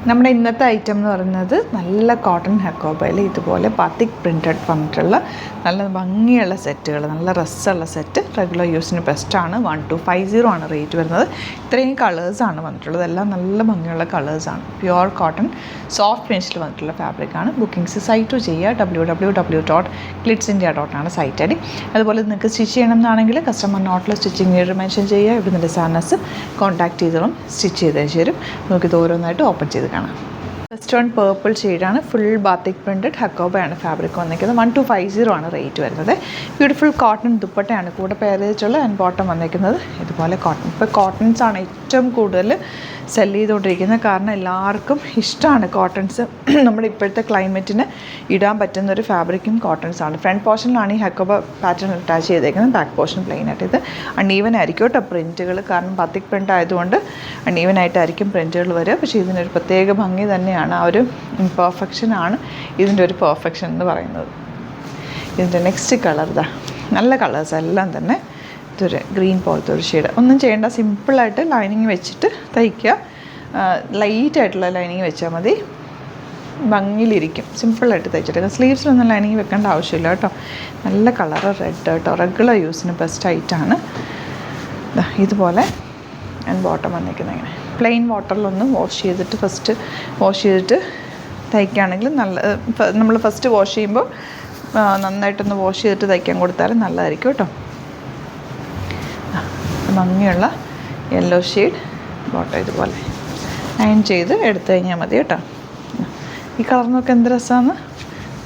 നമ്മുടെ ഇന്നത്തെ ഐറ്റം എന്ന് പറയുന്നത് നല്ല കോട്ടൺ ഹക്കോബയിൽ ഇതുപോലെ ബാത്തിക് പ്രിൻറ്റഡ് വന്നിട്ടുള്ള നല്ല ഭംഗിയുള്ള സെറ്റുകൾ, നല്ല രസമുള്ള സെറ്റ്. റെഗുലർ യൂസിന് ബെസ്റ്റാണ്. 1250 ആണ് റേറ്റ് വരുന്നത്. ഇത്രയും കളേഴ്സാണ് വന്നിട്ടുള്ളത്. എല്ലാം നല്ല ഭംഗിയുള്ള കളേഴ്സാണ്. പ്യുവർ കോട്ടൺ സോഫ്റ്റ് ഫിനിഷിൽ വന്നിട്ടുള്ള ഫാബ്രിക്കാണ്. ബുക്കിംഗ്സ് സൈറ്റ് ചെയ്യുക. www.glitzindia.com ആണ് സൈറ്റ് ഐ ഡി. അതുപോലെ നിങ്ങൾക്ക് സ്റ്റിച്ച് ചെയ്യണം എന്നാണെങ്കിൽ കസ്റ്റമർ നോട്ടിൽ സ്റ്റിച്ചിങ് നീഡ് മെൻഷൻ ചെയ്യുക. ഇവിടുന്ന് ഡിസൈനേഴ്സ് കോൺടാക്ട് ചെയ്തോളും, സ്റ്റിച്ച് ചെയ്ത് തരും. നമുക്കിത് ഓരോന്നായിട്ട് ഓപ്പൺ ചെയ്ത് കാണാം. ഫസ്റ്റ് വൺ പേർപ്പിൾ ഷെയ്ഡാണ്. ഫുൾ ബാത്തിക് പ്രിൻറ്റഡ് ഹക്കോബയാണ് ഫാബ്രിക് വന്നിരിക്കുന്നത്. 1250 ആണ് റേറ്റ് വരുന്നത്. ബ്യൂട്ടിഫുൾ കോട്ടൺ ദുപ്പട്ടയാണ് കൂടെ പെയർ ചെയ്തിട്ടുള്ള ആൻഡ് ബോട്ടം വന്നിരിക്കുന്നത് ഇതുപോലെ കോട്ടൺ. ഇപ്പോൾ കോട്ടൺസാണ് ഏറ്റവും കൂടുതൽ സെല് ചെയ്തുകൊണ്ടിരിക്കുന്നത്. കാരണം എല്ലാവർക്കും ഇഷ്ടമാണ് കോട്ടൺസ്. നമ്മുടെ ഇപ്പോഴത്തെ ക്ലൈമറ്റിന് ഇടാൻ പറ്റുന്ന ഒരു ഫാബ്രിക്കും കോട്ടൺസാണ്. ഫ്രണ്ട് പോർഷനിലാണ് ഈ ഹക്കോബ പാറ്റേൺ അറ്റാച്ച് ചെയ്തേക്കുന്നത്. ബാക്ക് പോർഷൻ പ്ലെയിൻ ആയിട്ട്. ഇത് അൺഈവൻ ആയിരിക്കും കേട്ടോ പ്രിൻറ്റുകൾ. കാരണം ബാത്തിക് പ്രിൻ്റ് ആയതുകൊണ്ട് അൺഈവൻ ആയിട്ടായിരിക്കും പ്രിൻറ്റുകൾ വരിക. പക്ഷേ ഇതിനൊരു പ്രത്യേക ഭംഗി തന്നെയാണ്. ആ ഒരു ഇംപെർഫെക്ഷനാണ് ഇതിൻ്റെ ഒരു പെർഫെക്ഷൻ എന്ന് പറയുന്നത്. ഇതിൻ്റെ നെക്സ്റ്റ് കളർ ഇതാ. നല്ല കളേഴ്സ് എല്ലാം തന്നെ. ഇതൊരു ഗ്രീൻ പോലത്തെ ഒരു ഷെയ്ഡ്. ഒന്നും ചെയ്യേണ്ട, സിമ്പിളായിട്ട് ലൈനിങ് വെച്ചിട്ട് തയ്ക്കുക. ലൈറ്റായിട്ടുള്ള ലൈനിങ് വെച്ചാൽ മതി, ഭംഗിയിലിരിക്കും. സിമ്പിളായിട്ട് തയ്ച്ചിട്ട് സ്ലീവ്സിലൊന്നും ലൈനിങ് വെക്കേണ്ട ആവശ്യമില്ല കേട്ടോ. നല്ല കളറ് റെഡ് കേട്ടോ. റെഗുലർ യൂസിന് ബെസ്റ്റ് ആയിട്ടാണ്. ഇതുപോലെ ഞാൻ ബോട്ടം വന്നിരിക്കുന്നത് ഇങ്ങനെ പ്ലെയിൻ വാട്ടറിലൊന്ന് ഫസ്റ്റ് വാഷ് ചെയ്തിട്ട് തയ്ക്കുകയാണെങ്കിൽ നല്ല. നമ്മൾ ഫസ്റ്റ് വാഷ് ചെയ്യുമ്പോൾ നന്നായിട്ടൊന്ന് വാഷ് ചെയ്തിട്ട് തയ്ക്കാൻ കൊടുത്താലും നല്ലതായിരിക്കും കേട്ടോ. ഭംഗിയുള്ള യെല്ലോ ഷെയ്ഡ് ബോട്ടം ഇതുപോലെ അയൺ ചെയ്ത് എടുത്തു കഴിഞ്ഞാൽ മതി കേട്ടോ. ഈ കളറിനൊക്കെ എന്ത് രസമാണ്.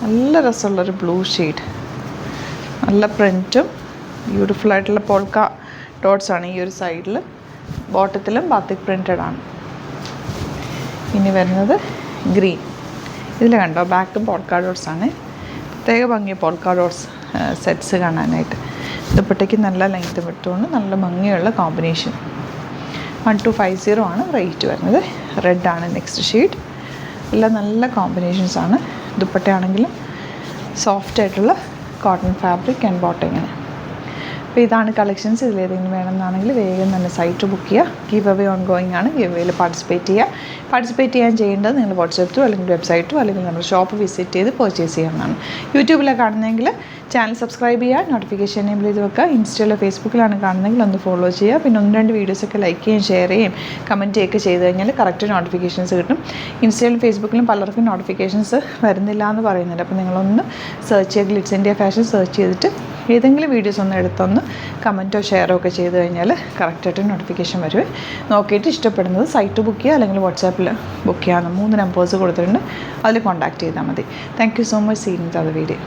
നല്ല രസമുള്ളൊരു ബ്ലൂ ഷെയ്ഡ്. നല്ല പ്രിൻറ്റും ബ്യൂട്ടിഫുള്ളായിട്ടുള്ള പോൾക്ക ഡോട്ട്സാണ് ഈ ഒരു സൈഡിൽ. ബോട്ടത്തിലും ബാത്തിക് പ്രിൻറ്റഡ് ആണ്. ഇനി വരുന്നത് ഗ്രീൻ. ഇതിൽ കണ്ടോ ബാക്കും പോൾക്ക ഡോട്ട്സാണ്. പ്രത്യേക ഭംഗി പോൾക്ക ഡോട്ട്സ് സെറ്റ്സ് കാണാനായിട്ട്. ദുപ്പട്ടയ്ക്ക് നല്ല ലെങ്ത്ത് വിട്ടുകൊണ്ട് നല്ല ഭംഗിയുള്ള കോമ്പിനേഷൻ. 1250 ആണ് റേറ്റ് വരുന്നത്. റെഡാണ് നെക്സ്റ്റ് ഷെയ്ഡ്. എല്ലാം നല്ല കോമ്പിനേഷൻസാണ്. ദുപ്പട്ടയാണെങ്കിലും സോഫ്റ്റ് ആയിട്ടുള്ള കോട്ടൺ ഫാബ്രിക് ആൻഡ് ബോട്ടം ഇങ്ങനെ. അപ്പോൾ ഇതാണ് കളക്ഷൻസ്. ഇതിലേതെങ്കിലും വേണമെന്നാണെങ്കിൽ വേഗം തന്നെ സൈറ്റ് ബുക്ക് ചെയ്യുക. ഗീവ് അവേ ഓൺ ഗോയിങ് ആണ്. ഗീവ് അവേയിൽ പാർട്ടിസിപ്പേറ്റ് ചെയ്യാൻ ചെയ്യേണ്ടത് നിങ്ങൾ വാട്സാപ്പ് ത്രൂ അല്ലെങ്കിൽ വെബ്സൈറ്റോ അല്ലെങ്കിൽ നമ്മുടെ ഷോപ്പ് വിസിറ്റ് ചെയ്ത് പർച്ചേസ് ചെയ്യാവുന്നതാണ്. യൂട്യൂബിലാണ് കാണുന്നതെങ്കിൽ ചാനൽ സബ്സ്ക്രൈബ് ചെയ്യുക, നോട്ടിഫിക്കേഷൻ എനേബിൾ ചെയ്ത് വെക്കുക. ഇൻസ്റ്റയിലോ ഫേസ്ബുക്കിലാണ് കാണുന്നതെങ്കിൽ ഒന്ന് ഫോളോ ചെയ്യുക. പിന്നെ 1-2 വീഡിയോസൊക്കെ ലൈക്ക് ചെയ്യുകയും ഷെയർ ചെയ്യുകയും കമൻറ്റ് ചെയ്യുകയൊക്കെ ചെയ്ത് കഴിഞ്ഞാൽ കറക്റ്റ് നോട്ടിഫിക്കേഷൻസ് കിട്ടും. ഇൻസ്റ്റയിലും ഫേസ്ബുക്കിലും പലർക്കും നോട്ടിഫിക്കേഷൻസ് വരുന്നില്ല എന്ന് പറയുന്നുണ്ട്. അപ്പോൾ നിങ്ങളൊന്ന് സെർച്ച് ചെയ്യുക, ഗ്ലിറ്റ്സ് ഇന്ത്യ ഫാഷൻ സെർച്ച് ചെയ്തിട്ട് ഏതെങ്കിലും വീഡിയോസ് ഒന്ന് എടുത്തൊന്ന് കമൻറ്റോ ഷെയറോ ഒക്കെ ചെയ്ത് കഴിഞ്ഞാൽ കറക്റ്റായിട്ട് നോട്ടിഫിക്കേഷൻ വരുവേ. നോക്കിയിട്ട് ഇഷ്ടപ്പെടുന്നത് സൈറ്റ് ബുക്ക് ചെയ്യുക അല്ലെങ്കിൽ വാട്സാപ്പിൽ ബുക്ക് ചെയ്യാവുന്ന 3 നമ്പേഴ്സ് കൊടുത്തിട്ടുണ്ട്. അതിൽ കോൺടാക്റ്റ് ചെയ്താൽ മതി. Thank you so much. See in the video.